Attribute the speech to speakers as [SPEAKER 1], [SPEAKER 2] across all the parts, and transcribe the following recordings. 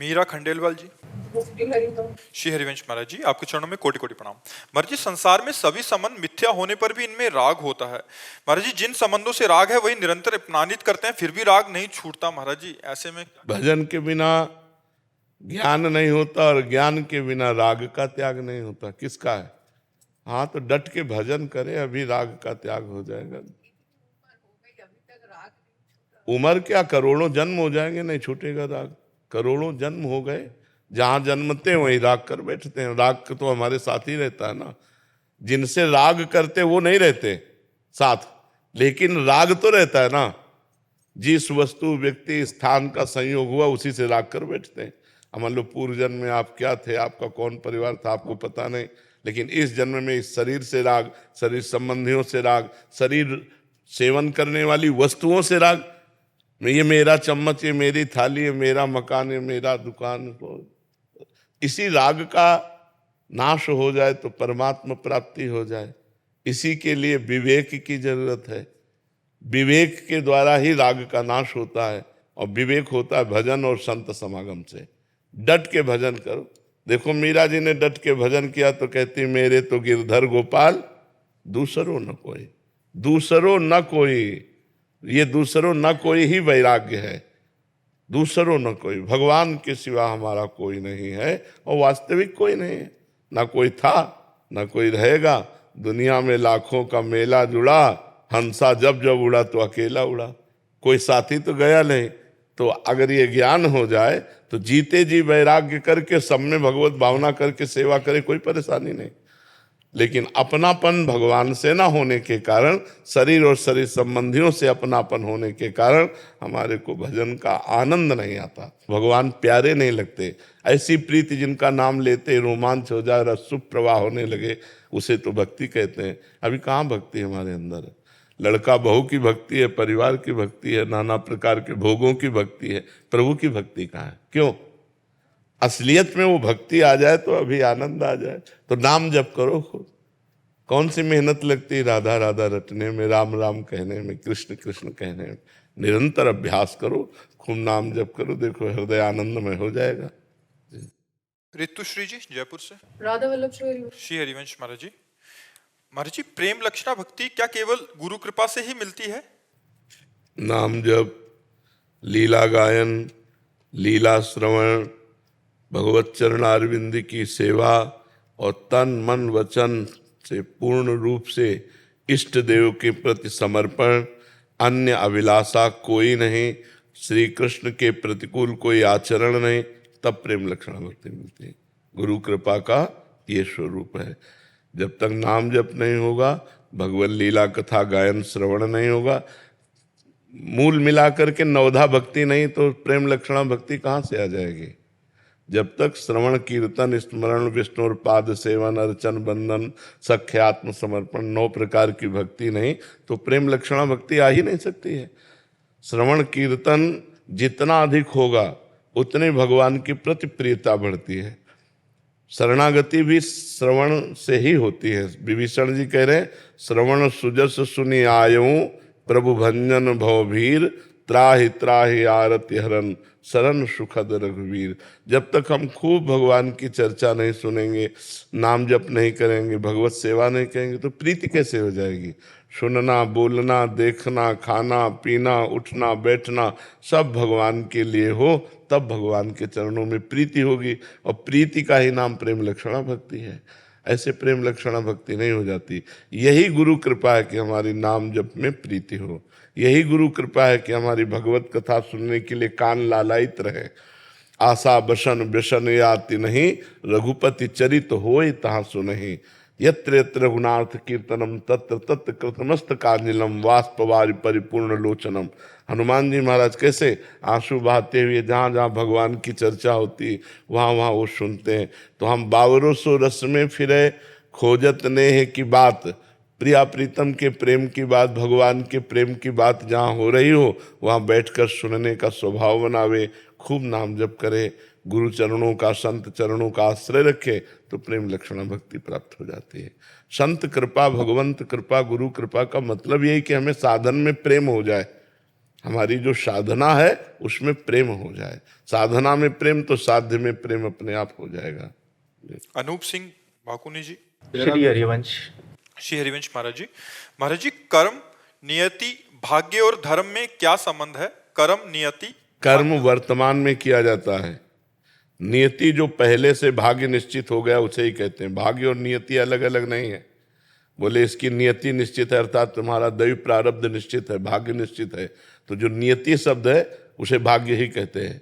[SPEAKER 1] मीरा खंडेलवाल जी। श्री हरिवंश महाराज जी, आपके चरणों में कोटि कोटि प्रणाम। महाराज जी, संसार में सभी संबंध मिथ्या होने पर भी इनमें राग होता है। महाराज जी, जिन संबंधों से राग है वही निरंतर अपमानित करते हैं, फिर भी राग नहीं छूटता। महाराज जी, ऐसे में
[SPEAKER 2] भजन के बिना ज्ञान नहीं होता और ज्ञान के बिना राग का त्याग नहीं होता। किसका है? हाँ, तो डट के भजन करे, अभी राग का त्याग हो जाएगा। उम्र क्या, करोड़ों जन्म हो जाएंगे, नहीं छूटेगा राग। करोड़ों जन्म हो गए, जहां जन्मते हैं वहीं राग कर बैठते हैं। राग तो हमारे साथ ही रहता है ना। जिनसे राग करते वो नहीं रहते साथ, लेकिन राग तो रहता है ना। जिस वस्तु व्यक्ति स्थान का संयोग हुआ उसी से राग कर बैठते हैं। अब मान लो पूर्व जन्म में आप क्या थे, आपका कौन परिवार था, आपको पता नहीं, लेकिन इस जन्म में इस शरीर से राग, शरीर संबंधियों से राग, शरीर सेवन करने वाली वस्तुओं से राग। ये मेरा चम्मच, ये मेरी थाली, ये मेरा मकान, ये मेरा दुकान। इसी राग का नाश हो जाए तो परमात्मा प्राप्ति हो जाए। इसी के लिए विवेक की जरूरत है। विवेक के द्वारा ही राग का नाश होता है, और विवेक होता है भजन और संत समागम से। डट के भजन करो। देखो मीरा जी ने डट के भजन किया तो कहती, मेरे तो गिरधर गोपाल दूसरो न कोई, दूसरो न कोई। ये दूसरो न कोई ही वैराग्य है। दूसरो न कोई, भगवान के सिवा हमारा कोई नहीं है, और वास्तविक कोई नहीं है। ना कोई था, ना कोई रहेगा। दुनिया में लाखों का मेला जुड़ा, हंसा जब जब उड़ा तो अकेला उड़ा। कोई साथी तो गया नहीं। तो अगर ये ज्ञान हो जाए तो जीते जी वैराग्य करके सब में भगवत भावना करके सेवा करे, कोई परेशानी नहीं। लेकिन अपनापन भगवान से ना होने के कारण, शरीर और शरीर संबंधियों से अपनापन होने के कारण हमारे को भजन का आनंद नहीं आता, भगवान प्यारे नहीं लगते। ऐसी प्रीति जिनका नाम लेते रोमांच हो जाए, रसुप प्रवाह होने लगे, उसे तो भक्ति कहते हैं। अभी कहाँ भक्ति हमारे अंदर है? लड़का बहू की भक्ति है, परिवार की भक्ति है, नाना प्रकार के भोगों की भक्ति है, प्रभु की भक्ति कहाँ है? क्यों? असलियत में वो भक्ति आ जाए तो अभी आनंद आ जाए। तो नाम जप करो खुद। कौन सी मेहनत लगती है राधा राधा रटने में, राम राम कहने में, कृष्ण कृष्ण कहने में। निरंतर अभ्यास करो, खूब नाम जप करो, देखो हृदय आनंदमय हो जाएगा।
[SPEAKER 1] ऋतुश्री जी जयपुर से।
[SPEAKER 3] राधा वल्लभ
[SPEAKER 1] श्री हरिवंश महाराज जी। महाराज जी, प्रेम लक्षणा भक्ति क्या केवल गुरु कृपा से ही मिलती है?
[SPEAKER 2] नाम जप, लीला गायन, लीला श्रवण, भगवत चरण अरविंद की सेवा, और तन मन वचन से पूर्ण रूप से इष्ट देव के प्रति समर्पण, अन्य अभिलाषा कोई नहीं, श्री कृष्ण के प्रतिकूल कोई आचरण नहीं, तब प्रेम लक्षण भक्ति मिलती है। गुरु कृपा का ये स्वरूप है। जब तक नाम जप नहीं होगा, भगवत लीला कथा गायन श्रवण नहीं होगा, मूल मिलाकर के नवधा भक्ति नहीं, तो प्रेम लक्षणा भक्ति कहाँ से आ जाएगी? जब तक श्रवण कीर्तन स्मरण विष्णु पाद सेवन अर्चन बंधन सख्यात्म समर्पण 9 प्रकार की भक्ति नहीं, तो प्रेम लक्षणा भक्ति आ ही नहीं सकती है। श्रवण कीर्तन जितना अधिक होगा उतने भगवान की प्रति प्रियता बढ़ती है। शरणागति भी श्रवण से ही होती है। विभीषण जी कह रहे, श्रवण सुजस सुनि आयऊं प्रभु भंजन भवभीर, त्राहि त्राहि आरति हरन शरण सुखद रघुवीर। जब तक हम खूब भगवान की चर्चा नहीं सुनेंगे, नाम जप नहीं करेंगे, भगवत सेवा नहीं करेंगे, तो प्रीति कैसे हो जाएगी? सुनना, बोलना, देखना, खाना पीना, उठना बैठना सब भगवान के लिए हो, तब भगवान के चरणों में प्रीति होगी, और प्रीति का ही नाम प्रेम लक्षणा भक्ति है। ऐसे प्रेम लक्षणा भक्ति नहीं हो जाती। यही गुरु कृपा है कि हमारी नाम जप में प्रीति हो। यही गुरु कृपा है कि हमारी भगवत कथा सुनने के लिए कान लालायित रहे। आशा बसन व्यसन याति नहीं, रघुपति चरित होय तहाँ सुनहि। यत्र यत्र रघुनाथ कीर्तनम तत्र तत्र कृतमस्त कांजलम वाष्पवारि परिपूर्ण लोचनम। हनुमान जी महाराज कैसे आंसू बहाते हुए जहाँ जहाँ भगवान की चर्चा होती वहाँ वहाँ वो सुनते हैं। तो हम 5200 रस में फिरे, खोजत नेह की बात, प्रिया प्रीतम के प्रेम की बात, भगवान के प्रेम की बात जहाँ हो रही हो वहाँ बैठकर सुनने का स्वभाव बनावे, खूब नाम जप करे, गुरु चरणों का संत चरणों का आश्रय रखे, तो प्रेम लक्षणा भक्ति प्राप्त हो जाती है। संत कृपा, भगवंत कृपा, गुरु कृपा का मतलब यही कि हमें साधन में प्रेम हो जाए। हमारी जो साधना है उसमें प्रेम हो जाए। साधना में प्रेम तो साध्य में प्रेम अपने आप हो जाएगा।
[SPEAKER 1] अनूप सिंह भाकुनी जी।
[SPEAKER 3] श्री हरिवंश।
[SPEAKER 1] श्री हरिवंश महाराज जी, कर्म, नियति, भाग्य और धर्म में क्या संबंध है? कर्म, नियति,
[SPEAKER 2] कर्म वर्तमान में किया जाता है। नियति जो पहले से भाग्य निश्चित हो गया उसे ही कहते हैं। भाग्य और नियति अलग अलग नहीं है। बोले इसकी नियति निश्चित है अर्थात तुम्हारा दैव प्रारब्ध निश्चित है, भाग्य निश्चित है। तो जो नियति शब्द है उसे भाग्य ही कहते हैं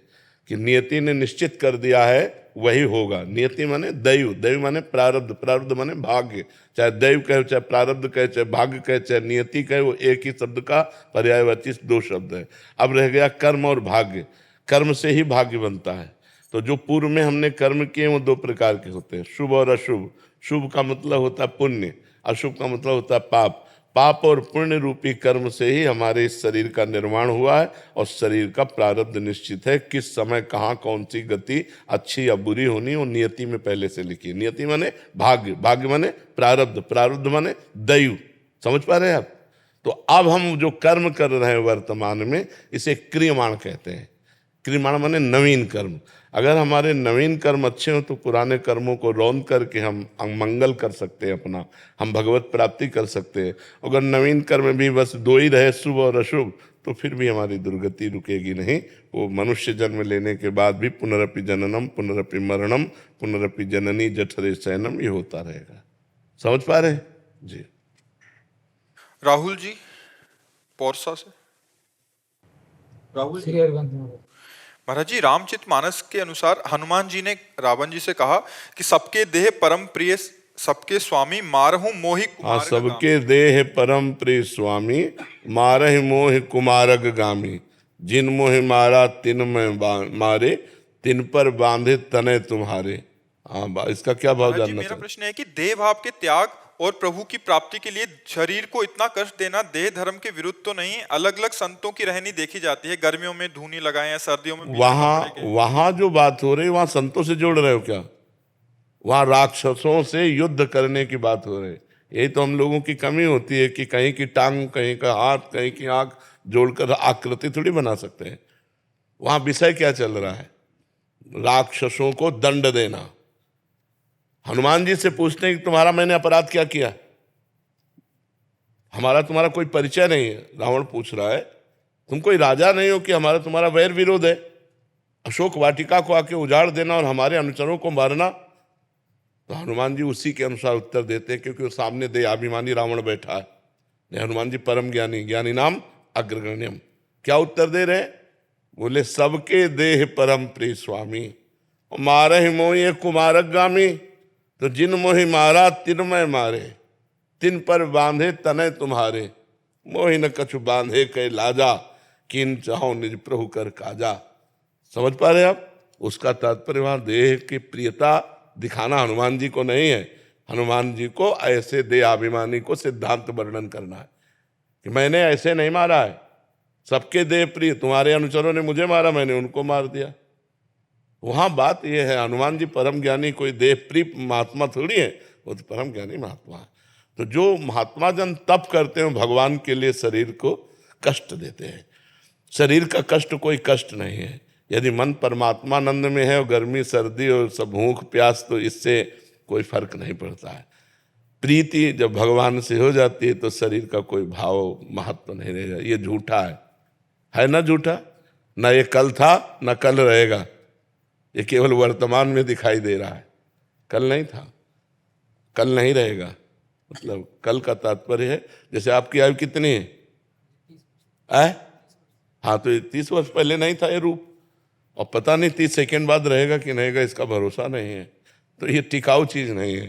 [SPEAKER 2] कि नियति ने निश्चित कर दिया है वही होगा। नियति माने दैव, दैव माने प्रारब्ध, प्रारब्ध माने भाग्य। चाहे दैव कहे, चाहे प्रारब्ध कहे, चाहे भाग्य कहे, चाहे नियति कहे, वो एक ही शब्द का पर्यायवाची दो शब्द है। अब रह गया कर्म और भाग्य। कर्म से ही भाग्य बनता है। तो जो पूर्व में हमने कर्म किए वो दो प्रकार के होते हैं, शुभ और अशुभ। शुभ का मतलब होता है पुण्य, अशुभ का मतलब होता है पाप। पाप और पुण्य रूपी कर्म से ही हमारे इस शरीर का निर्माण हुआ है और शरीर का प्रारब्ध निश्चित है। किस समय कहाँ कौन सी गति अच्छी या बुरी होनी वो नियति में पहले से लिखी। नियति माने भाग्य, भाग्य माने प्रारब्ध, प्रारब्ध माने दैव। समझ पा रहे हैं आप? तो अब हम जो कर्म कर रहे हैं वर्तमान में इसे क्रियमाण कहते हैं। क्रियमाण माने नवीन कर्म। अगर हमारे नवीन कर्म अच्छे हो तो पुराने कर्मों को रौंद करके हम मंगल कर सकते हैं अपना, हम भगवत प्राप्ति कर सकते हैं। अगर नवीन कर्म भी बस दो ही रहे, शुभ और अशुभ, तो फिर भी हमारी दुर्गति रुकेगी नहीं। वो मनुष्य जन्म लेने के बाद भी पुनरपि जननम पुनरपि मरणम पुनरपि जननी जठरे शयनम ये होता रहेगा। समझ पा रहे हैं जी?
[SPEAKER 1] राहुल जी पौरसा से।
[SPEAKER 3] राहुल। श्री हरिवंश
[SPEAKER 1] महाराज जी, रामचरितमानस के अनुसार हनुमान जी ने रावण जी से कहा कि सबके देह परम प्रिय सबके स्वामी मारहु मोहि कुमारग गामी।
[SPEAKER 2] सबके देह परम प्रिय स्वामी मारहि मोहि कुमारग गामी। जिन मोहि मारा तिन में मारे तिन पर बांधे तने तुम्हारे। हाँ, इसका क्या भाव
[SPEAKER 1] महाराज जी,
[SPEAKER 2] जानना
[SPEAKER 1] मेरा
[SPEAKER 2] चाहिए?
[SPEAKER 1] प्रश्न है कि देह भाव के त्याग और प्रभु की प्राप्ति के लिए शरीर को इतना कष्ट देना देह धर्म के विरुद्ध तो नहीं? अलग अलग संतों की रहनी देखी जाती है, गर्मियों में धूनी लगाए, सर्दियों में
[SPEAKER 2] वहां जो बात हो रही है वहां संतों से जोड़ रहे हो क्या? वहां राक्षसों से युद्ध करने की बात हो रही है। यही तो हम लोगों की कमी होती है कि कहीं की टांग, कहीं का हाथ, कहीं की आंख जोड़कर आकृति थोड़ी बना सकते हैं। वहां विषय क्या चल रहा है? राक्षसों को दंड देना। हनुमान जी से पूछते हैं कि तुम्हारा मैंने अपराध क्या किया? हमारा तुम्हारा कोई परिचय नहीं है। रावण पूछ रहा है तुम कोई राजा नहीं हो कि हमारा तुम्हारा वैर विरोध है? अशोक वाटिका को आके उजाड़ देना और हमारे अनुचरों को मारना। तो हनुमान जी उसी के अनुसार उत्तर देते हैं क्योंकि सामने देहाभिमानी रावण बैठा है। हनुमान जी परम ज्ञानी, ज्ञानी नाम अग्रगण्यम। क्या उत्तर दे रहे हैं? बोले सबके देह परम प्रिय स्वामी मारहि मोहि कुमारग गामी। तो जिन मोहि मारा तिन मैं मारे तिन पर बांधे तने तुम्हारे। मोहि न कछु बांधे कै लाजा किन चाहो निज प्रभु कर काजा। समझ पा रहे आप? उसका तात्पर्य वहां देह की प्रियता दिखाना हनुमान जी को नहीं है। हनुमान जी को ऐसे देहाभिमानी को सिद्धांत वर्णन करना है कि मैंने ऐसे नहीं मारा है। सबके देह प्रिय, तुम्हारे अनुचरों ने मुझे मारा, मैंने उनको मार दिया। वहां बात यह है हनुमान जी परम ज्ञानी कोई देह प्रिय महात्मा थोड़ी है, वो तो परम ज्ञानी महात्मा है। तो जो महात्मा जन तप करते हैं भगवान के लिए शरीर को कष्ट देते हैं। शरीर का कष्ट कोई कष्ट नहीं है। यदि मन परमात्मानंद में है और गर्मी सर्दी और सब भूख प्यास तो इससे कोई फर्क नहीं पड़ता है। प्रीति जब भगवान से हो जाती है तो शरीर का कोई भाव महत्व नहीं रहेगा। ये झूठा है ना? झूठा ना ये कल था ना कल रहेगा। ये केवल वर्तमान में दिखाई दे रहा है, कल नहीं था, कल नहीं रहेगा। मतलब कल का तात्पर्य है जैसे आपकी आयु कितनी है? हाँ, तो 30 वर्ष पहले नहीं था ये रूप और पता नहीं 30 सेकेंड बाद रहेगा कि नहीं रहेगा, इसका भरोसा नहीं है। तो ये टिकाऊ चीज नहीं है।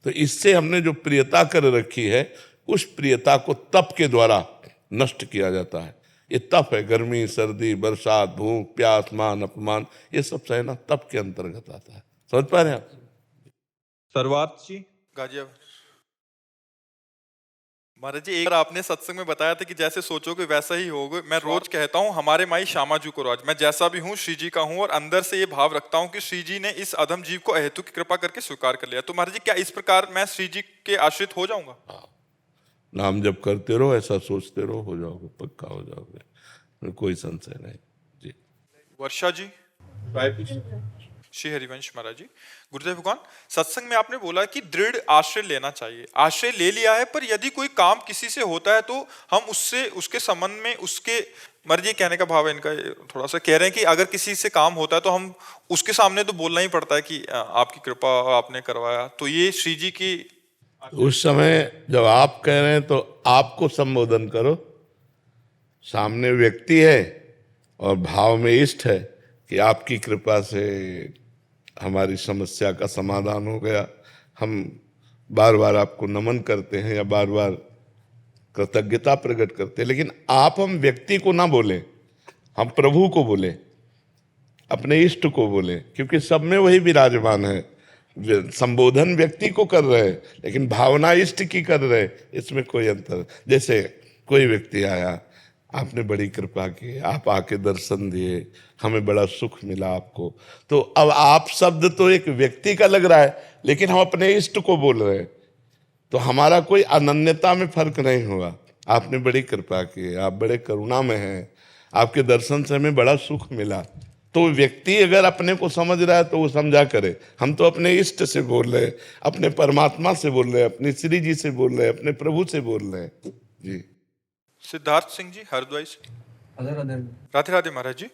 [SPEAKER 2] तो इससे हमने जो प्रियता कर रखी है उस प्रियता को तप के द्वारा नष्ट किया जाता है। ये तप है। गर्मी सर्दी बरसात भूख प्यास मान अपमान ये सब सहना तप के अंतर्गत आता है। समझ पा रहे हैं आप?
[SPEAKER 1] सर्वार्थ जी गाजियाबाद। महाराज जी, एक बार आपने सत्संग में बताया था कि जैसे सोचोगे वैसा ही होगे। मैं रोज कहता हूँ हमारे माई श्यामा जी को राज, मैं जैसा भी हूँ श्री जी का हूँ और अंदर से ये भाव रखता हूँ कि श्री जी ने इस अधम जीव को अहेतु की कृपा करके स्वीकार कर लिया। तो महाराज जी, क्या इस प्रकार मैं श्री जी के आश्रित हो जाऊंगा?
[SPEAKER 2] नाम जब करते रहो, ऐसा सोचते रहो, हो जाओगे, पक्का हो जाओगे। कोई संशय नहीं जी।
[SPEAKER 1] वर्षा जी, श्री हरिवंश महाराज जी। गुरुदेव भगवान, सत्संग में आपने बोला कि दृढ़ आश्रय लेना चाहिए। आश्रय ले लिया है, पर यदि कोई काम किसी से होता है तो हम उससे उसके संबंध में उसके मर्जी, कहने का भाव है इनका, थोड़ा सा कह रहे हैं कि अगर किसी से काम होता है तो हम उसके सामने तो बोलना ही पड़ता है कि आपकी कृपा आपने करवाया। तो ये श्री जी की
[SPEAKER 2] उस समय जब आप कह रहे हैं तो आपको संबोधन करो, सामने व्यक्ति है और भाव में इष्ट है कि आपकी कृपा से हमारी समस्या का समाधान हो गया, हम बार बार आपको नमन करते हैं या बार बार कृतज्ञता प्रकट करते हैं। लेकिन आप हम व्यक्ति को ना बोलें, हम प्रभु को बोलें, अपने इष्ट को बोलें, क्योंकि सब में वही विराजमान है। संबोधन व्यक्ति को कर रहे हैं लेकिन भावना इष्ट की कर रहे हैं, इसमें कोई अंतर। जैसे कोई व्यक्ति आया, आपने बड़ी कृपा की, आप आके दर्शन दिए, हमें बड़ा सुख मिला आपको, तो अब आप शब्द तो एक व्यक्ति का लग रहा है लेकिन हम अपने इष्ट को बोल रहे हैं, तो हमारा कोई अनन्यता में फर्क नहीं हुआ। आपने बड़ी कृपा की, आप बड़े करुणा में हैं, आपके दर्शन से हमें बड़ा सुख मिला। तो व्यक्ति अगर अपने को समझ रहा है तो वो समझा करे। हम तो अपने इष्ट से बोल रहे हैं, अपने परमात्मा से बोल रहे हैं, अपनी श्री जी से बोल रहे हैं, अपने प्रभु से बोल रहे हैं जी।
[SPEAKER 1] सिद्धार्थ सिंह जी, हरिद्वार से। राधे राधे महाराज जी।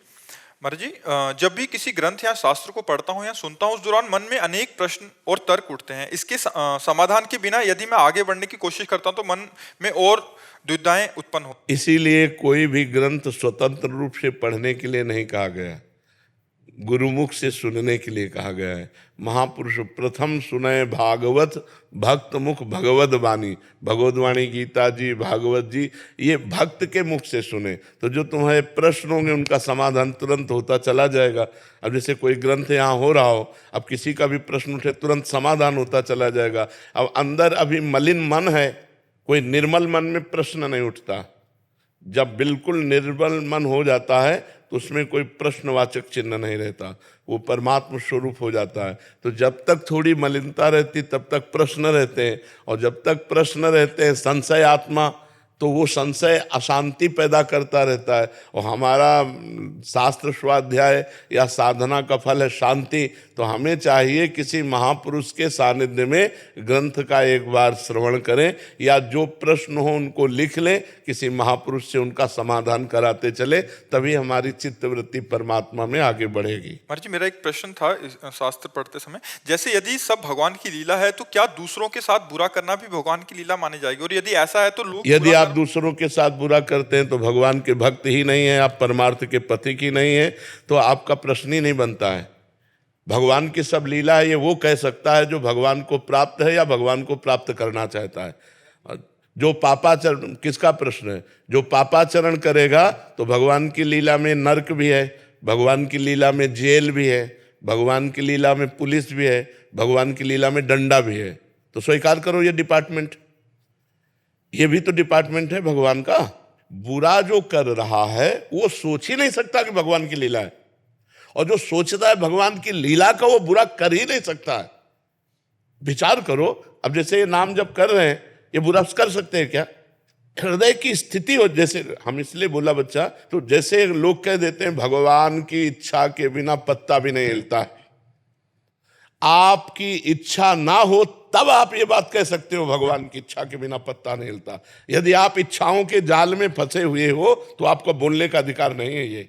[SPEAKER 1] महाराज जी, जब भी किसी ग्रंथ या शास्त्र को पढ़ता हूँ या सुनता हूँ, उस दौरान मन में अनेक प्रश्न और तर्क उठते हैं। इसके समाधान के बिना यदि मैं आगे बढ़ने की कोशिश करता हूँ तो मन में और दुविधाएं उत्पन्न हो।
[SPEAKER 2] इसीलिए कोई भी ग्रंथ स्वतंत्र रूप से पढ़ने के लिए नहीं कहा गया, गुरुमुख से सुनने के लिए कहा गया है। महापुरुष प्रथम सुने भागवत भक्त मुख भगवत वाणी, भगवत वाणी गीता जी, भागवत जी, ये भक्त के मुख से सुने तो जो तुम्हारे प्रश्न होंगे उनका समाधान तुरंत होता चला जाएगा। अब जैसे कोई ग्रंथ यहाँ हो रहा हो, अब किसी का भी प्रश्न उठे तुरंत समाधान होता चला जाएगा। अब अंदर अभी मलिन मन है, कोई निर्मल मन में प्रश्न नहीं उठता। जब बिल्कुल निर्मल मन हो जाता है तो उसमें कोई प्रश्नवाचक चिन्ह नहीं रहता, वो परमात्मा स्वरूप हो जाता है। तो जब तक थोड़ी मलिनता रहती तब तक प्रश्न रहते हैं, और जब तक प्रश्न रहते हैं संशय आत्मा, तो वो संशय अशांति पैदा करता रहता है। और हमारा शास्त्र स्वाध्याय या साधना का फल है शांति, तो हमें चाहिए किसी महापुरुष के सानिध्य में ग्रंथ का एक बार श्रवण करें, या जो प्रश्न हो उनको लिख लें, किसी महापुरुष से उनका समाधान कराते चले, तभी हमारी चित्तवृत्ति परमात्मा में आगे बढ़ेगी।
[SPEAKER 1] महाराज जी, मेरा एक प्रश्न था शास्त्र पढ़ते समय, जैसे यदि सब भगवान की लीला है तो क्या दूसरों के साथ बुरा करना भी भगवान की लीला मानी जाएगी? और यदि ऐसा है तो लोग,
[SPEAKER 2] यदि आप दूसरों के साथ बुरा करते हैं तो भगवान के भक्त ही नहीं है, आप परमार्थ के पथिक ही नहीं है, तो आपका प्रश्न ही नहीं बनता है। भगवान की सब लीला है, ये वो कह सकता है जो भगवान को प्राप्त है या भगवान को प्राप्त करना चाहता है। जो पापाचरण, किसका प्रश्न है? जो पापाचरण करेगा तो भगवान की लीला में नरक भी है, भगवान की लीला में जेल भी है, भगवान की लीला में पुलिस भी है, भगवान की लीला में डंडा भी है। तो स्वीकार करो ये डिपार्टमेंट, ये भी तो डिपार्टमेंट है भगवान का। बुरा जो कर रहा है वो सोच ही नहीं सकता कि भगवान की लीला है, और जो सोचता है भगवान की लीला का वो बुरा कर ही नहीं सकता है। विचार करो, अब जैसे ये नाम जब कर रहे हैं, ये बुरा कर सकते हैं क्या? हृदय की स्थिति हो, जैसे हम इसलिए बोला बच्चा, तो जैसे लोग कह देते हैं भगवान की इच्छा के बिना पत्ता भी नहीं हिलता है। आपकी इच्छा ना हो तब आप ये बात कह सकते हो भगवान की इच्छा के बिना पत्ता नहीं हिलता। यदि आप इच्छाओं के जाल में फंसे हुए हो तो आपको बोलने का अधिकार नहीं है। ये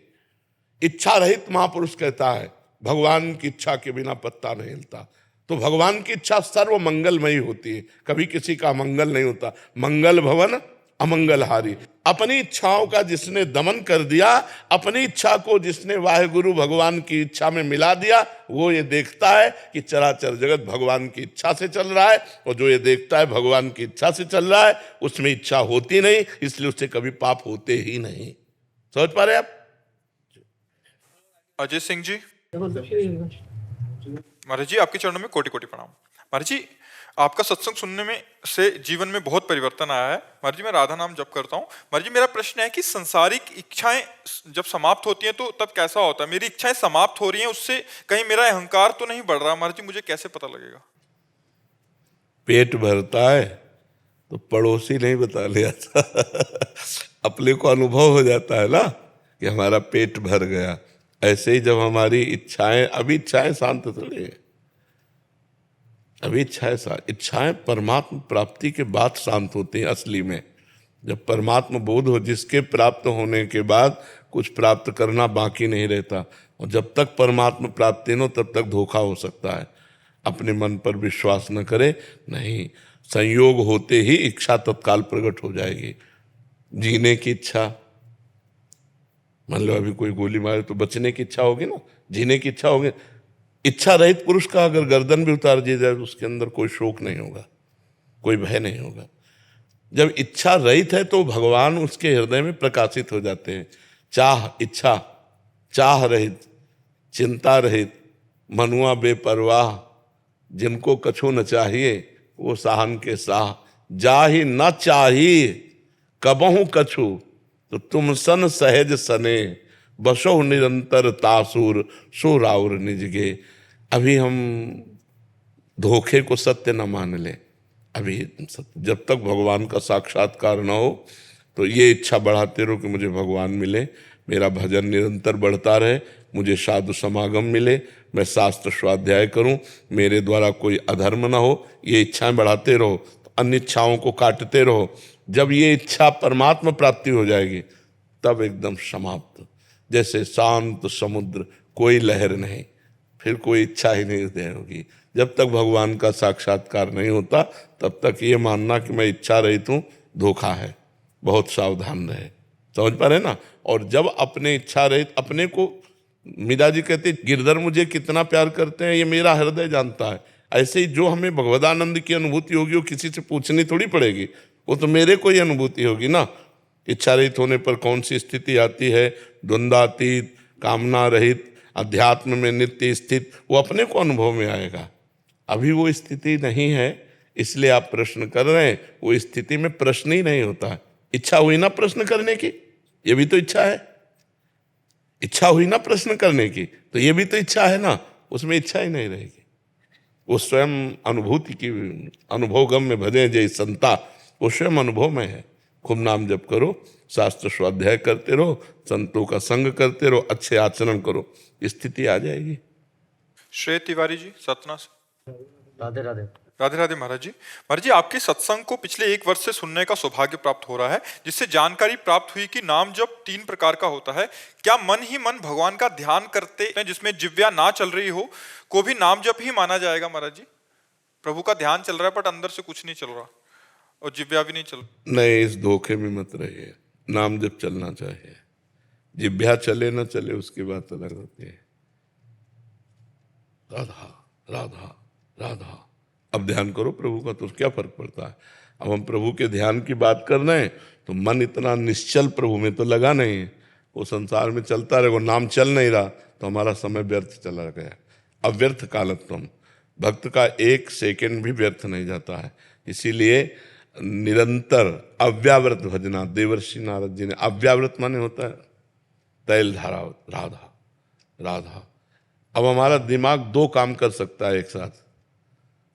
[SPEAKER 2] इच्छा रहित महापुरुष कहता है भगवान की इच्छा के बिना पत्ता नहीं हिलता। तो भगवान की इच्छा सर्व मंगलमयी होती है, कभी किसी का मंगल नहीं होता। मंगल भवन अमंगलहारी। अपनी इच्छाओं का जिसने दमन कर दिया, अपनी इच्छा को जिसने वाहेगुरु भगवान की इच्छा में मिला दिया, वो ये देखता है कि चराचर जगत भगवान की इच्छा से चल रहा है, और जो ये देखता है भगवान की इच्छा से चल रहा है उसमें इच्छा होती नहीं, इसलिए उससे कभी पाप होते ही नहीं। समझ पा रहे आप?
[SPEAKER 1] अजय सिंह जी, महाराज जी आपके चरणों में कोटि कोटि प्रणाम। महाराज जी, आपका सत्संग सुनने में से जीवन में बहुत परिवर्तन आया है। महाराज जी, मैं राधा नाम जप करता हूँ। महाराज जी, मेरा प्रश्न है कि सांसारिक इच्छाएं जब समाप्त होती हैं तो तब कैसा होता है? मेरी इच्छाएं समाप्त हो रही हैं, उससे कहीं मेरा अहंकार तो नहीं बढ़ रहा? महाराज जी, मुझे कैसे पता लगेगा?
[SPEAKER 2] पेट भरता है तो पड़ोसी नहीं बता लिया था अपने को अनुभव हो जाता है ना। कि हमारा पेट भर गया। ऐसे ही जब हमारी इच्छाएं, अभी इच्छाएं शांत थोड़ी है, अभी इच्छाएं परमात्मा प्राप्ति के बाद शांत होती हैं असली में। जब परमात्मा बोध हो, जिसके प्राप्त होने के बाद कुछ प्राप्त करना बाकी नहीं रहता। और जब तक परमात्मा प्राप्ति न हो तब तक धोखा हो सकता है। अपने मन पर विश्वास न करे, नहीं, संयोग होते ही इच्छा तत्काल प्रकट हो जाएगी। जीने की इच्छा, मान लो अभी कोई गोली मारे तो बचने की इच्छा होगी ना, जीने की इच्छा होगी। इच्छा रहित पुरुष का अगर गर्दन भी उतार दी जाए तो उसके अंदर कोई शोक नहीं होगा, कोई भय नहीं होगा। जब इच्छा रहित है तो भगवान उसके हृदय में प्रकाशित हो जाते हैं। चाह, इच्छा, चाह रहित, चिंता रहित, मनुआ बेपरवाह, जिनको कछु न चाहिए वो साहन के साह। जाहि न चाहिए कबहु कछु, तो तुम सन सहज सने, बसो निरंतर तासुर, सो राउर निजगे। अभी हम धोखे को सत्य न मान ले। अभी जब तक भगवान का साक्षात्कार न हो तो ये इच्छा बढ़ाते रहो कि मुझे भगवान मिले, मेरा भजन निरंतर बढ़ता रहे, मुझे साधु समागम मिले, मैं शास्त्र स्वाध्याय करूं, मेरे द्वारा कोई अधर्म ना हो। ये इच्छाएं बढ़ाते रहो, तो अन्य इच्छाओं को काटते रहो। जब ये इच्छा परमात्मा प्राप्ति हो जाएगी तब एकदम समाप्त, जैसे शांत समुद्र, कोई लहर नहीं, फिर कोई इच्छा ही नहीं उदय होगी। जब तक भगवान का साक्षात्कार नहीं होता तब तक ये मानना कि मैं इच्छा रहित हूं, धोखा है। बहुत सावधान रहे, समझ पा रहे ना। और जब अपने इच्छा रहित, अपने को, मीरा जी कहते गिरधर मुझे कितना प्यार करते हैं ये मेरा हृदय जानता है। ऐसे ही जो हमें भगवदानंद की अनुभूति होगी वो किसी से पूछनी थोड़ी पड़ेगी, वो तो मेरे को ही अनुभूति होगी ना। इच्छा रहित होने पर कौन सी स्थिति आती है, द्वंद्वातीत, कामना रहित, अध्यात्म में नित्य स्थित, वो अपने को अनुभव में आएगा। अभी वो स्थिति नहीं है, इसलिए आप प्रश्न कर रहे हैं। वो स्थिति में प्रश्न ही नहीं होता है। इच्छा हुई ना प्रश्न करने की, ये भी तो इच्छा है। इच्छा हुई ना प्रश्न करने की, तो ये भी तो इच्छा है ना, उसमें इच्छा ही नहीं रहेगी। वो स्वयं अनुभूति की, अनुभवगम में भजे जय संता, वो स्वयं अनुभव में है। खूब नाम जप करो, शास्त्र स्वाध्याय करते रहो, संतों का संग करते रहो, अच्छे आचरण करो, स्थिति आ जाएगी।
[SPEAKER 1] श्रेय तिवारी जी सतना से।
[SPEAKER 3] राधे राधे।
[SPEAKER 1] राधे राधे महाराज जी। महाराज जी, आपके सत्संग को पिछले 1 वर्ष से सुनने का सौभाग्य प्राप्त हो रहा है, जिससे जानकारी प्राप्त हुई कि नाम जप 3 प्रकार का होता है। क्या मन ही मन भगवान का ध्यान करते हैं जिसमें जिव्या ना चल रही हो को भी नाम जप ही माना जाएगा? महाराज जी, प्रभु का ध्यान चल रहा है बट अंदर से कुछ नहीं चल रहा और जिव्या भी नहीं चल।
[SPEAKER 2] नहीं, इस धोखे में मत रहिए। नाम जप चलना चाहिए, जिव्या चले ना चले उसकी बात अलग होती है। राधा राधा राधा, अब ध्यान करो प्रभु का, तो क्या फर्क पड़ता है। अब हम प्रभु के ध्यान की बात कर रहे हैं तो मन इतना निश्चल प्रभु में तो लगा नहीं है, वो संसार में चलता रहेगा। नाम चल नहीं रहा तो हमारा समय व्यर्थ चला गया। अव्यर्थ कालत्वम, भक्त का 1 सेकंड भी व्यर्थ नहीं जाता है। इसीलिए निरंतर अव्याव्रत भजना, देवर्षि नारद जी ने, अव्याव्रत माने होता है तैल धारा, राधा राधा। अब हमारा दिमाग 2 काम कर सकता है एक साथ।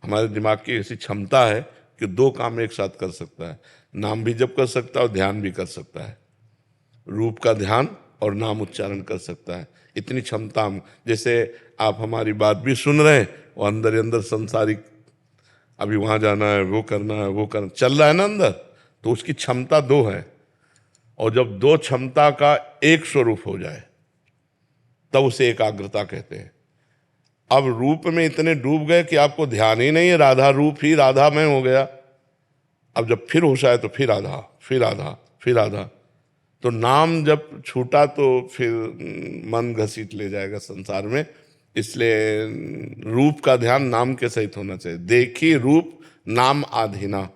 [SPEAKER 2] हमारे दिमाग की ऐसी क्षमता है कि 2 काम एक साथ कर सकता है, नाम भी जप कर सकता है और ध्यान भी कर सकता है। रूप का ध्यान और नाम उच्चारण कर सकता है, इतनी क्षमता हम, जैसे आप हमारी बात भी सुन रहे हैं और अंदर ही अंदर संसारिक, अभी वहाँ जाना है, वो करना है, वो करना चल रहा है ना अंदर, तो उसकी क्षमता 2 है। और जब 2 क्षमता का एक स्वरूप हो जाए तब उसे एकाग्रता कहते हैं। अब रूप में इतने डूब गए कि आपको ध्यान ही नहीं है, राधा रूप ही राधा में हो गया। अब जब फिर होश आए तो फिर आधा, फिर आधा, फिर आधा, तो नाम जब छूटा तो फिर मन घसीट ले जाएगा संसार में। इसलिए रूप का ध्यान नाम के सहित होना चाहिए। देखी रूप नाम आधीना,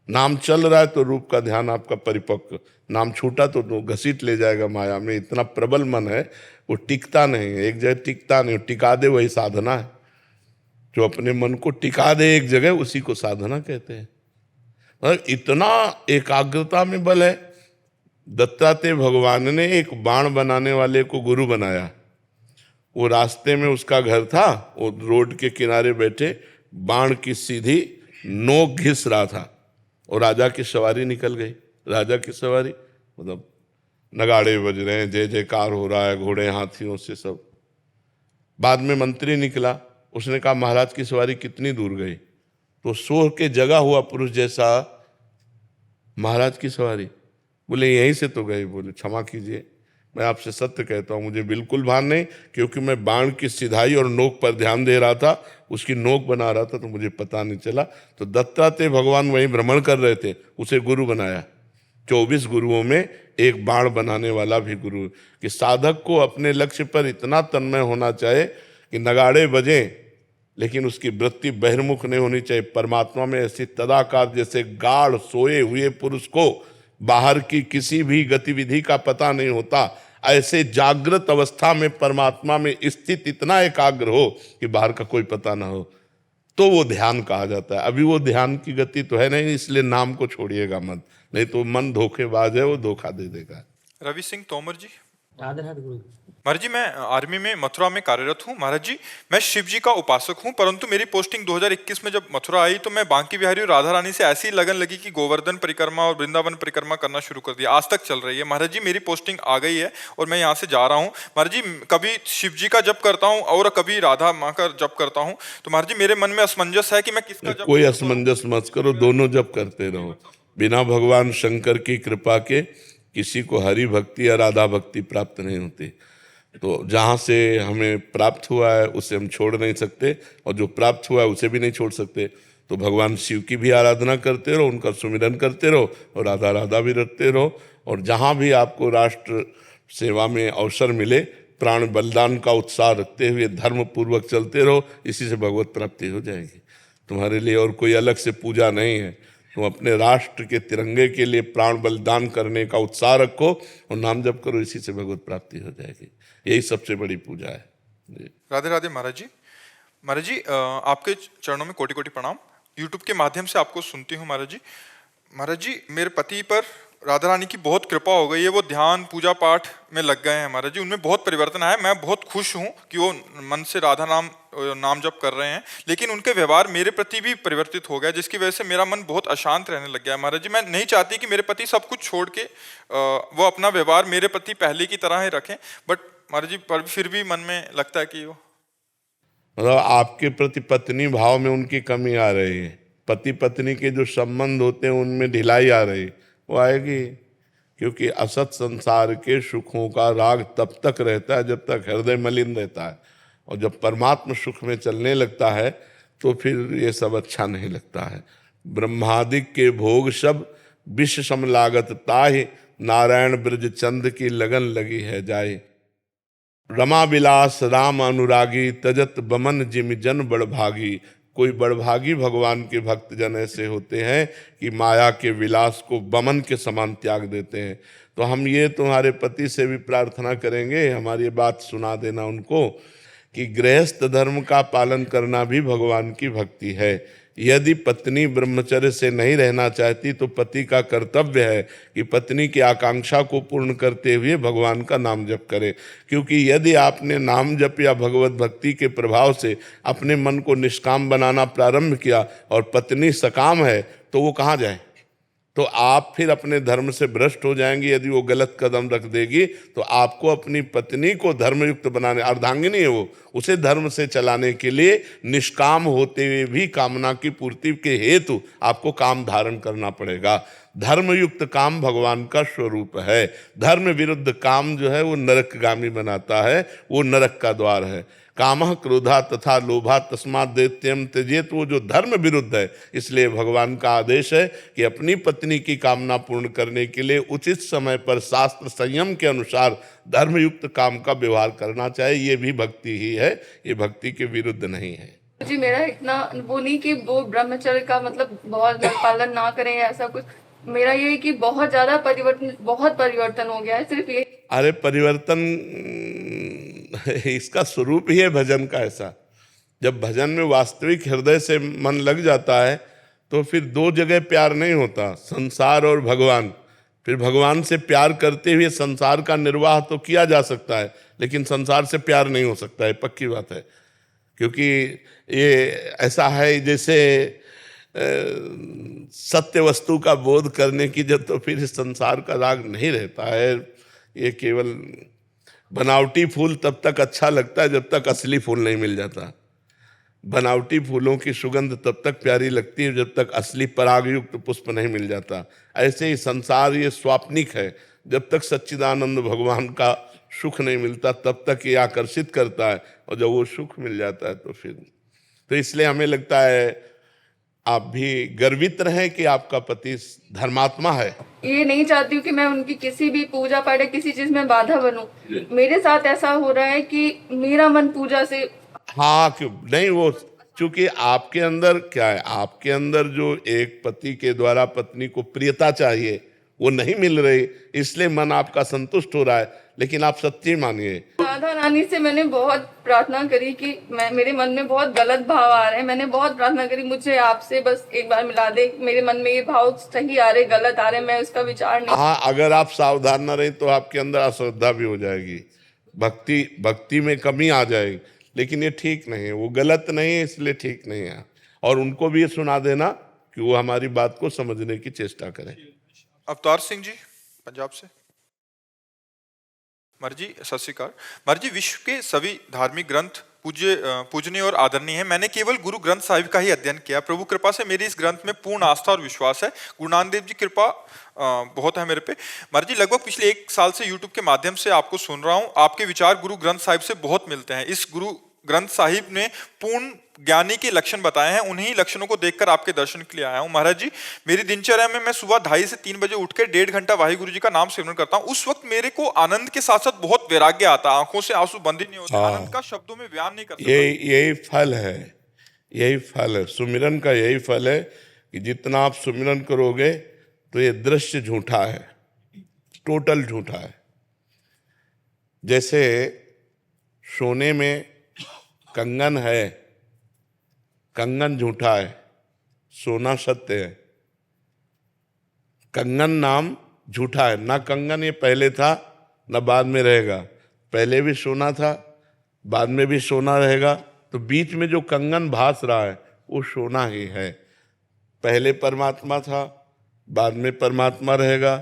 [SPEAKER 2] नाम चल रहा है तो रूप का ध्यान आपका परिपक्व, नाम छूटा तो घसीट ले जाएगा माया में। इतना प्रबल मन है, वो टिकता नहीं है एक जगह, टिकता नहीं, टिका दे वही साधना है। जो अपने मन को टिका दे एक जगह उसी को साधना कहते हैं। मतलब इतना एकाग्रता में बल है। दत्तात्रेय भगवान ने एक बाण बनाने वाले को गुरु बनाया। वो रास्ते में उसका घर था, वो रोड के किनारे बैठे बाण की सीधी नोक घिस रहा था और राजा की सवारी निकल गई। राजा की सवारी मतलब नगाड़े बज रहे हैं, जय जयकार हो रहा है, घोड़े हाथियों से सब। बाद में मंत्री निकला, उसने कहा महाराज की सवारी कितनी दूर गई? तो सो के जगा हुआ पुरुष जैसा, महाराज की सवारी? बोले यहीं से तो गई। बोले क्षमा कीजिए, मैं आपसे सत्य कहता हूँ, मुझे बिल्कुल भान नहीं, क्योंकि मैं बाण की सिधाई और नोक पर ध्यान दे रहा था, उसकी नोक बना रहा था, तो मुझे पता नहीं चला। तो दत्तात्रेय भगवान वहीं भ्रमण कर रहे थे, उसे गुरु बनाया। 24 गुरुओं में एक बाण बनाने वाला भी गुरु। कि साधक को अपने लक्ष्य पर इतना तन्मय होना चाहिए कि नगाड़े बजें, लेकिन उसकी वृत्ति बहिर्मुख नहीं होनी चाहिए। परमात्मा में ऐसी तदाकार, जैसे गाढ़ सोए हुए पुरुष को बाहर की किसी भी गतिविधि का पता नहीं होता, ऐसे जागृत अवस्था में परमात्मा में स्थित इतना एकाग्र हो कि बाहर का कोई पता ना हो, तो वो ध्यान कहा जाता है। अभी वो ध्यान की गति तो है नहीं, इसलिए नाम को छोड़िएगा मत, नहीं तो मन धोखेबाज है, वो धोखा दे देगा।
[SPEAKER 1] रवि सिंह तोमर जी।
[SPEAKER 3] राधे गुरु।
[SPEAKER 1] महाराज जी, मैं आर्मी में मथुरा में कार्यरत हूँ। महाराज जी, मैं शिव जी का उपासक हूँ, परंतु मेरी पोस्टिंग 2021 में जब मथुरा आई तो मैं बांकी बिहारी और राधा रानी से ऐसी लगन लगी कि गोवर्धन परिक्रमा और वृंदावन परिक्रमा करना शुरू कर दिया। आज तक चल रही है। महाराज जी, मेरी पोस्टिंग आ गई है और मैं यहाँ से जा रहा हूँ। महाराज जी, कभी शिव जी का जप करता हूँ और कभी राधा माँ का जप करता हूँ। तो महाराज जी, मेरे मन में असमंजस है कि मैं किसका जप।
[SPEAKER 2] कोई असमंजस मत करो, दोनों जप करते रहो। बिना भगवान शंकर की कृपा के किसी को हरि भक्ति या राधा भक्ति प्राप्त नहीं होती। तो जहाँ से हमें प्राप्त हुआ है उसे हम छोड़ नहीं सकते, और जो प्राप्त हुआ है उसे भी नहीं छोड़ सकते। तो भगवान शिव की भी आराधना करते रहो, उनका सुमिरन करते रहो, और राधा राधा भी रखते रहो। और जहाँ भी आपको राष्ट्र सेवा में अवसर मिले, प्राण बलिदान का उत्साह रखते हुए धर्म पूर्वक चलते रहो, इसी से भगवत प्राप्ति हो जाएगी। तुम्हारे लिए और कोई अलग से पूजा नहीं है। तुम अपने राष्ट्र के तिरंगे के लिए प्राण बलिदान करने का उत्साह रखो और नाम जप करो, इसी से भगवत प्राप्ति हो जाएगी। यही सबसे बड़ी पूजा है।
[SPEAKER 1] राधे राधे महाराज जी। महाराज जी, आपके चरणों में कोटि कोटि प्रणाम। यूट्यूब के माध्यम से आपको सुनती हूँ महाराज जी। महाराज जी, मेरे पति पर राधा रानी की बहुत कृपा हो गई है, वो ध्यान पूजा पाठ में लग गए हैं महाराज जी। उनमें बहुत परिवर्तन आया। मैं बहुत खुश हूँ कि वो मन से राधा नाम जप कर रहे हैं, लेकिन उनके व्यवहार मेरे प्रति भी परिवर्तित हो गया, जिसकी वजह से मेरा मन बहुत अशांत रहने लग गया है महाराज जी। मैं नहीं चाहती कि मेरे पति सब कुछ छोड़ के वो अपना व्यवहार मेरे प्रति पहले की तरह ही रखें, बट महाराज जी पर फिर भी मन में लगता है कि वो
[SPEAKER 2] मतलब आपके प्रति पत्नी भाव में उनकी कमी आ रही है। पति पत्नी के जो संबंध होते हैं उनमें ढिलाई आ रही, वो आएगी। क्योंकि असत संसार के सुखों का राग तब तक रहता है जब तक हृदय मलिन रहता है, और जब परमात्म सुख में चलने लगता है तो फिर ये सब अच्छा नहीं लगता है। ब्रह्मादिक के भोग सब विष सम लागत ताहि, नारायण ब्रज चंद की लगन लगी है जाए। रमा विलास राम अनुरागी, तजत बमन जिम जन बड़भागी। कोई बड़भागी भगवान के भक्त जन ऐसे होते हैं कि माया के विलास को बमन के समान त्याग देते हैं। तो हम ये तुम्हारे पति से भी प्रार्थना करेंगे, हमारी बात सुना देना उनको, कि गृहस्थ धर्म का पालन करना भी भगवान की भक्ति है। यदि पत्नी ब्रह्मचर्य से नहीं रहना चाहती तो पति का कर्तव्य है कि पत्नी की आकांक्षा को पूर्ण करते हुए भगवान का नाम जप करे। क्योंकि यदि आपने नाम जप या भगवत भक्ति के प्रभाव से अपने मन को निष्काम बनाना प्रारंभ किया और पत्नी सकाम है, तो वो कहाँ जाए? तो आप फिर अपने धर्म से भ्रष्ट हो जाएंगे। यदि वो गलत कदम रख देगी तो आपको अपनी पत्नी को धर्मयुक्त बनाने, अर्धांगिनी है वो, उसे धर्म से चलाने के लिए निष्काम होते हुए भी कामना की पूर्ति के हेतु आपको काम धारण करना पड़ेगा। धर्मयुक्त काम भगवान का स्वरूप है। धर्म विरुद्ध काम जो है वो नरकगामी बनाता है, वो नरक का द्वार है। कामः क्रोधा तथा लोभा तस्मात् दैत्यम त्यजेत, वो जो धर्म विरुद्ध है। इसलिए भगवान का आदेश है कि अपनी पत्नी की कामना पूर्ण करने के लिए उचित समय पर शास्त्र संयम के अनुसार धर्मयुक्त काम का व्यवहार करना चाहिए। ये भी भक्ति ही है, ये भक्ति के विरुद्ध नहीं है।
[SPEAKER 4] जी, मेरा इतना वो नहीं कि वो ब्रह्मचर्य का मतलब बहुत पालन ना करें या ऐसा कुछ। मेरा ये है कि बहुत ज्यादा परिवर्तन हो गया है। सिर्फ ये,
[SPEAKER 2] अरे परिवर्तन इसका स्वरूप ही है भजन का ऐसा। जब भजन में वास्तविक हृदय से मन लग जाता है तो फिर दो जगह प्यार नहीं होता, संसार और भगवान। फिर भगवान से प्यार करते हुए संसार का निर्वाह तो किया जा सकता है, लेकिन संसार से प्यार नहीं हो सकता है, पक्की बात है। क्योंकि ये ऐसा है जैसे सत्य वस्तु का बोध करने की जब, तो फिर संसार का राग नहीं रहता है। ये केवल बनावटी फूल तब तक अच्छा लगता है जब तक असली फूल नहीं मिल जाता। बनावटी फूलों की सुगंध तब तक प्यारी लगती है जब तक असली परागयुक्त पुष्प नहीं मिल जाता। ऐसे ही संसार ये स्वाप्निक है, जब तक सच्चिदानंद भगवान का सुख नहीं मिलता तब तक ये आकर्षित करता है, और जब वो सुख मिल जाता है तो फिर, तो इसलिए हमें लगता है आप भी गर्वित रहें कि आपका पति धर्मात्मा है।
[SPEAKER 4] ये नहीं चाहती हूँ कि मैं उनकी किसी भी पूजा पाठ या किसी चीज में बाधा बनूं। मेरे साथ ऐसा हो रहा है कि मेरा मन पूजा से,
[SPEAKER 2] हाँ क्यों नहीं, वो चूंकि आपके अंदर क्या है, आपके अंदर जो एक पति के द्वारा पत्नी को प्रियता चाहिए वो नहीं मिल रही, इसलिए मन आपका संतुष्ट हो रहा है। लेकिन आप सच्ची मानिए,
[SPEAKER 4] राधा रानी से मैंने बहुत प्रार्थना करी कि मेरे मन में बहुत गलत भाव आ रहे हैं। मैंने बहुत प्रार्थना करी, मुझे आपसे बस एक बार मिला दे, मेरे मन में ये भाव सही आ रहे गलत आ रहे, मैं उसका विचार नहीं।
[SPEAKER 2] हाँ, अगर आप सावधान न रहे तो आपके अंदर अश्रद्धा भी हो जाएगी, भक्ति में कमी आ जाएगी। लेकिन ये ठीक नहीं है, वो गलत नहीं है इसलिए ठीक नहीं है। और उनको भी ये सुना देना कि वो हमारी बात को समझने की चेष्टा करें।
[SPEAKER 1] अवतार सिंह जी पंजाब से। मर्जी सत श्री अकाल। मर्जी, विश्व के सभी धार्मिक ग्रंथ पूजनीय और आदरणीय है। मैंने केवल गुरु ग्रंथ साहिब का ही अध्ययन किया। प्रभु कृपा से मेरी इस ग्रंथ में पूर्ण आस्था और विश्वास है। गुरु नानक देव जी कृपा बहुत है मेरे पे। मर्जी, लगभग पिछले 1 साल से यूट्यूब के माध्यम से आपको सुन रहा हूँ। आपके विचार गुरु ग्रंथ साहिब से बहुत मिलते हैं। इस गुरु ग्रंथ साहिब ने पूर्ण ज्ञानी के लक्षण बताए हैं, उन्हीं लक्षणों को देखकर आपके दर्शन के लिए आया हूं। महाराज जी, मेरी दिनचर्या में मैं सुबह 2:30 से 3 बजे उठकर 1.5 घंटा वाहिगुरु जी का नाम सिमरन करता हूं। उस वक्त मेरे को आनंद के साथ साथ बहुत वैराग्य आता है, आंखों से आंसू बंद ही नहीं होते। आनंद का शब्दों में बयान नहीं कर सकता।
[SPEAKER 2] यही फल है, यही फल है सुमिरन का। यही फल है कि जितना आप सुमिरन करोगे तो ये दृश्य झूठा है, टोटल झूठा है। जैसे सोने में कंगन है, कंगन झूठा है, सोना सत्य है। कंगन नाम झूठा है, ना कंगन ये पहले था ना बाद में रहेगा। पहले भी सोना था, बाद में भी सोना रहेगा। तो बीच में जो कंगन भास रहा है वो सोना ही है। पहले परमात्मा था, बाद में परमात्मा रहेगा।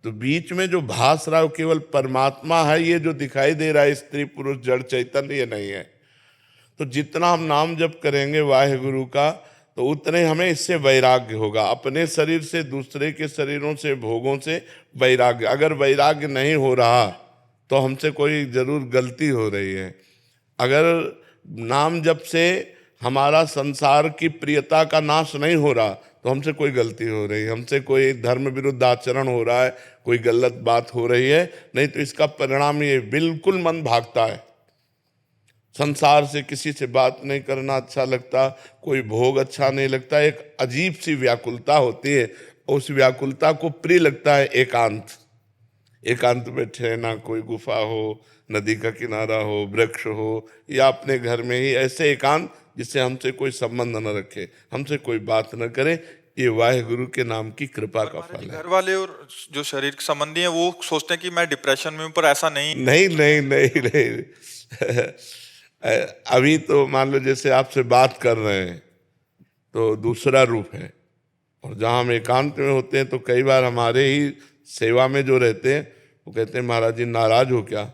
[SPEAKER 2] तो बीच में जो भास रहा है वो केवल परमात्मा है। ये जो दिखाई दे रहा है स्त्री पुरुष जड़ चैतन्य, ये नहीं है। तो जितना हम नाम जप करेंगे वाहिगुरु का, तो उतने हमें इससे वैराग्य होगा। अपने शरीर से, दूसरे के शरीरों से, भोगों से वैराग्य। अगर वैराग्य नहीं हो रहा तो हमसे कोई जरूर गलती हो रही है। अगर नाम जप से हमारा संसार की प्रियता का नाश नहीं हो रहा तो हमसे कोई गलती हो रही है, हमसे कोई धर्म विरुद्ध आचरण हो रहा है, कोई गलत बात हो रही है। नहीं तो इसका परिणाम ये बिल्कुल मन भागता है। संसार से किसी से बात नहीं करना अच्छा लगता, कोई भोग अच्छा नहीं लगता। एक अजीब सी व्याकुलता होती है, उस व्याकुलता को प्रिय लगता है एकांत। एकांत बैठे रहना, कोई गुफा हो, नदी का किनारा हो, वृक्ष हो, या अपने घर में ही ऐसे एकांत जिससे हमसे कोई संबंध न रखे, हमसे कोई बात न करे। ये वाहिगुरु के नाम की कृपा का फल है।
[SPEAKER 1] घर वाले और जो शरीर के संबंधी हैं वो सोचते हैं कि मैं डिप्रेशन में हूं, पर ऐसा नहीं।
[SPEAKER 2] नहीं नहीं नहीं नहीं अभी तो मान लो जैसे आपसे बात कर रहे हैं तो दूसरा रूप है, और जहाँ हम एकांत में होते हैं तो कई बार हमारे ही सेवा में जो रहते हैं वो कहते हैं महाराज जी नाराज हो क्या।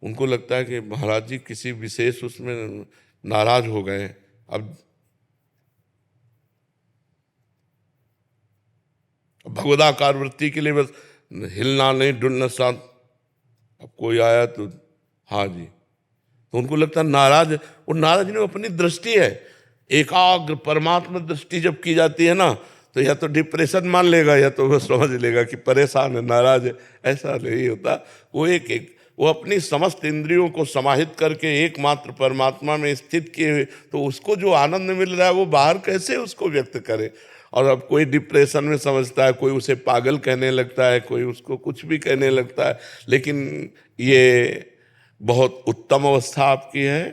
[SPEAKER 2] उनको लगता है कि महाराज जी किसी विशेष उसमें नाराज हो गए। अब भगवदाकार वृत्ति के लिए बस हिलना नहीं, डुलना साथ। अब कोई आया तो हाँ जी, तो उनको लगता है नाराज। वो नाराज नहीं, अपनी दृष्टि है। एकाग्र परमात्मा दृष्टि जब की जाती है ना, तो या तो डिप्रेशन मान लेगा या तो वो समझ लेगा कि परेशान है, नाराज है। ऐसा नहीं होता। वो अपनी समस्त इंद्रियों को समाहित करके एकमात्र परमात्मा में स्थित किए हुए, तो उसको जो आनंद मिल रहा है वो बाहर कैसे उसको व्यक्त करे। और अब कोई डिप्रेशन में समझता है, कोई उसे पागल कहने लगता है, कोई उसको कुछ भी कहने लगता है। लेकिन ये बहुत उत्तम अवस्था आपकी है।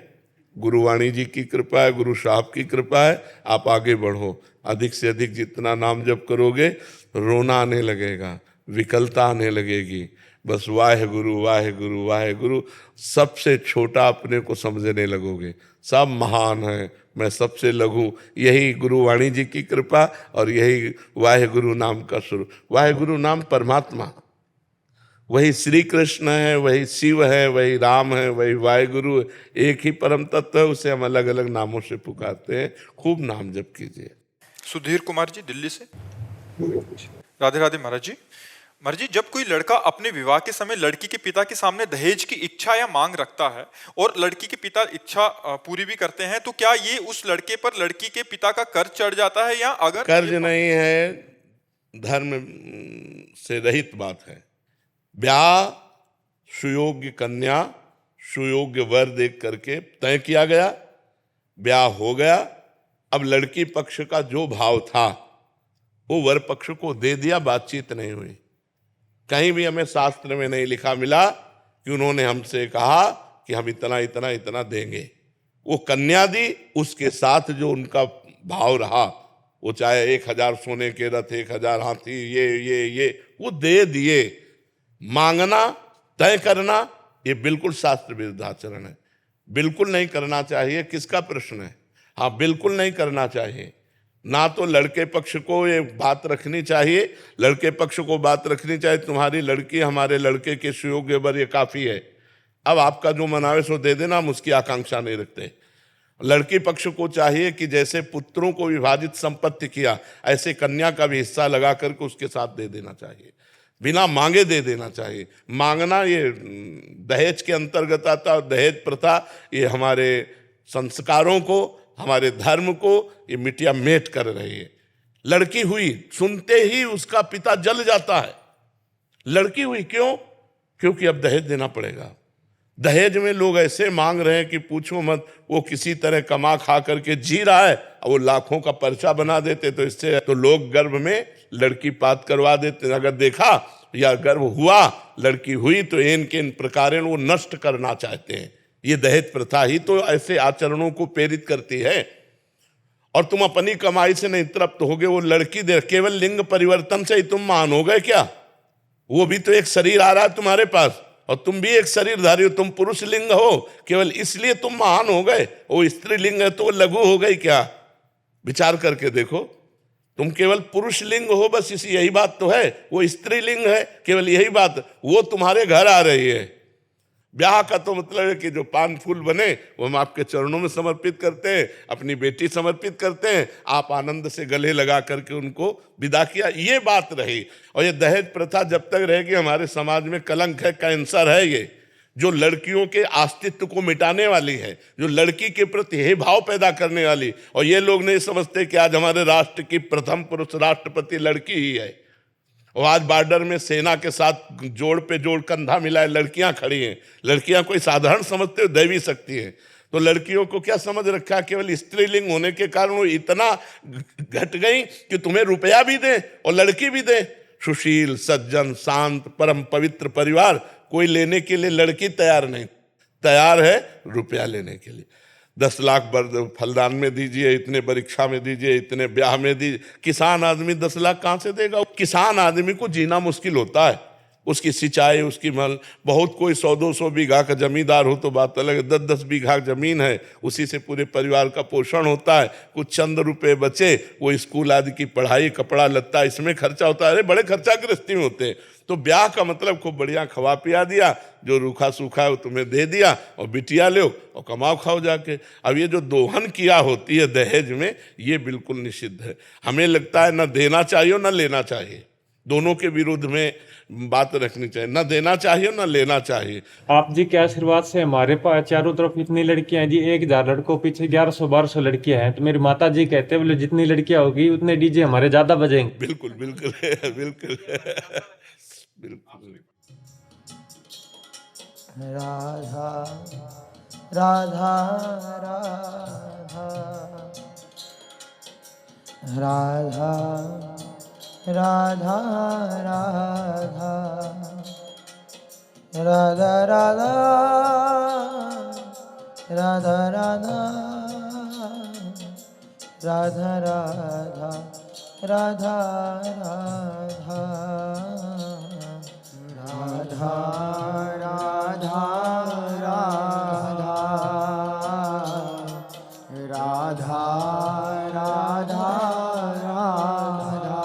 [SPEAKER 2] गुरुवाणी जी की कृपा है, गुरु साहब की कृपा है। आप आगे बढ़ो, अधिक से अधिक जितना नाम जप करोगे रोना आने लगेगा, विकलता आने लगेगी। बस वाहिगुरु वाहिगुरु वाहिगुरु, सबसे छोटा अपने को समझने लगोगे। सब महान है, मैं सबसे लघु। यही गुरुवाणी जी की कृपा और यही वाहिगुरु नाम का स्वरूप। वाहिगुरु नाम परमात्मा, वही श्री कृष्ण है, वही शिव है, वही राम है, वही वाहिगुरु है, एक ही परम तत्व है। उसे हम अलग अलग नामों से पुकारते हैं। खूब नाम जप कीजिए।
[SPEAKER 1] सुधीर कुमार जी दिल्ली से। राधे राधे महाराज जी। महाराज जी, जब कोई लड़का अपने विवाह के समय लड़की के पिता के सामने दहेज की इच्छा या मांग रखता है और लड़की के पिता इच्छा पूरी भी करते हैं, तो क्या ये उस लड़के पर लड़की के पिता का कर्ज चढ़ जाता है, या अगर
[SPEAKER 2] कर्ज नहीं है, धर्म से रहित बात है। ब्याह सुयोग्य कन्या, सुयोग्य वर देख करके तय किया गया, ब्याह हो गया। अब लड़की पक्ष का जो भाव था वो वर पक्ष को दे दिया, बातचीत नहीं हुई। कहीं भी हमें शास्त्र में नहीं लिखा मिला कि उन्होंने हमसे कहा कि हम इतना इतना इतना देंगे। वो कन्या दी, उसके साथ जो उनका भाव रहा, वो चाहे 1000 सोने के रथ, 1000 हाथी, ये वो दे दिए। मांगना, तय करना, ये बिल्कुल शास्त्र विरुद्ध आचरण है। बिल्कुल नहीं करना चाहिए। किसका प्रश्न है? हाँ, बिल्कुल नहीं करना चाहिए। ना तो लड़के पक्ष को ये बात रखनी चाहिए, लड़के पक्ष को बात रखनी चाहिए तुम्हारी लड़की हमारे लड़के के सुयोग्य वर, ये काफी है, अब आपका जो मनावे सो दे देना, हम उसकी आकांक्षा नहीं रखते। लड़की पक्ष को चाहिए कि जैसे पुत्रों को विभाजित संपत्ति किया, ऐसे कन्या का भी हिस्सा लगा करके उसके साथ दे देना चाहिए, बिना मांगे दे देना चाहिए। मांगना ये दहेज के अंतर्गत आता, और दहेज प्रथा ये हमारे संस्कारों को, हमारे धर्म को ये मिटिया मेट कर रही है। लड़की हुई, सुनते ही उसका पिता जल जाता है। लड़की हुई क्यों? क्योंकि अब दहेज देना पड़ेगा। दहेज में लोग ऐसे मांग रहे हैं कि पूछो मत। वो किसी तरह कमा खा करके जी रहा है, और वो लाखों का पर्चा बना देते, तो इससे तो लोग गर्भ में लड़की पात करवा देते। अगर देखा या गर्भ हुआ, लड़की हुई, तो इनके इन प्रकार वो नष्ट करना चाहते हैं। ये दहेज प्रथा ही तो ऐसे आचरणों को प्रेरित करती है। और तुम अपनी कमाई से नहीं तृप्त होगे, वो लड़की दे, केवल लिंग परिवर्तन से ही तुम महान हो गए क्या? वो भी तो एक शरीर आ रहा है तुम्हारे पास, और तुम भी एक शरीरधारी हो। तुम पुरुष लिंग हो, केवल इसलिए तुम महान हो गए। वो स्त्री लिंग है तो वो लघु हो गई क्या? विचार करके देखो। तुम केवल पुरुष लिंग हो, बस इसी यही बात तो है। वो स्त्री लिंग है, केवल यही बात, वो तुम्हारे घर आ रही है। ब्याह का तो मतलब है कि जो पान फूल बने वो हम आपके चरणों में समर्पित करते हैं, अपनी बेटी समर्पित करते हैं, आप आनंद से गले लगा करके उनको विदा किया, ये बात रही। और ये दहेज प्रथा जब तक रहेगी हमारे समाज में कलंक है, कैंसर है। ये जो लड़कियों के अस्तित्व को मिटाने वाली है, जो लड़की के प्रति हे भाव पैदा करने वाली। और ये लोग नहीं समझते कि आज हमारे राष्ट्र की प्रथम पुरुष राष्ट्रपति लड़की ही है। और आज बॉर्डर में सेना के साथ जोड़ पे जोड़ कंधा मिलाए लड़कियां खड़ी हैं। लड़कियां कोई साधारण समझते हो, दैवी शक्ति है। तो लड़कियों को क्या समझ रखा है? केवल स्त्रीलिंग होने के कारण वो इतना घट गई कि तुम्हें रुपया भी दे और लड़की भी दे। सुशील, सज्जन, शांत, परम पवित्र परिवार, कोई लेने के लिए लड़की तैयार नहीं, तैयार है रुपया लेने के लिए। 10 लाख फलदान में दीजिए, इतने परीक्षा में दीजिए, इतने ब्याह में दीजिए। किसान आदमी 10 लाख कहाँ से देगा? किसान आदमी को जीना मुश्किल होता है। उसकी सिंचाई, उसकी मल, बहुत कोई 100-200 बीघा का जमींदार हो तो बात अलग है। 10-10 बीघा जमीन है, उसी से पूरे परिवार का पोषण होता है। कुछ चंद रुपए बचे, वो स्कूल आदि की पढ़ाई, कपड़ा लत्ता, इसमें खर्चा होता है। अरे बड़े खर्चा गृहस्थी में होते हैं। तो ब्याह का मतलब खूब बढ़िया खवा पिया दिया, जो रूखा सूखा है वो तुम्हें दे दिया, और बिटिया लो और कमाओ खाओ जाके। अब ये जो दोहन किया होती है दहेज में, ये बिल्कुल निषिद्ध है। हमें लगता है न देना चाहिए न लेना चाहिए, दोनों के विरुद्ध में बात रखनी चाहिए। न देना चाहिए न लेना चाहिए।
[SPEAKER 3] आप जी के आशीर्वाद से हमारे पास चारों तरफ इतनी लड़कियां हैं जी, 1000 लड़कों पीछे 1100-1200 लड़कियां हैं। तो मेरी माता जी कहते हैं बोले जितनी लड़कियां होगी उतने डीजे हमारे ज्यादा बजेंगे।
[SPEAKER 2] बिल्कुल बिल्कुल बिल्कुल बिल्कुल।
[SPEAKER 5] राधा राधा राधा राधा राधा राधा राधा राधा राधा राधा राधा राधा राधा राधा राधा राधा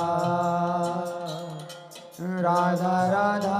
[SPEAKER 5] राधा राधा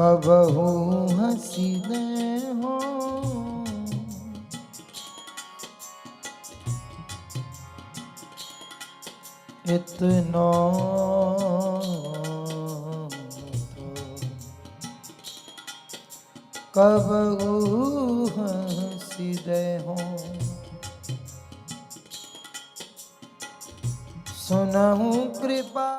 [SPEAKER 5] कबहू हंसी दे हो इतना कबहू हंसी दे हो सुनहु कृपा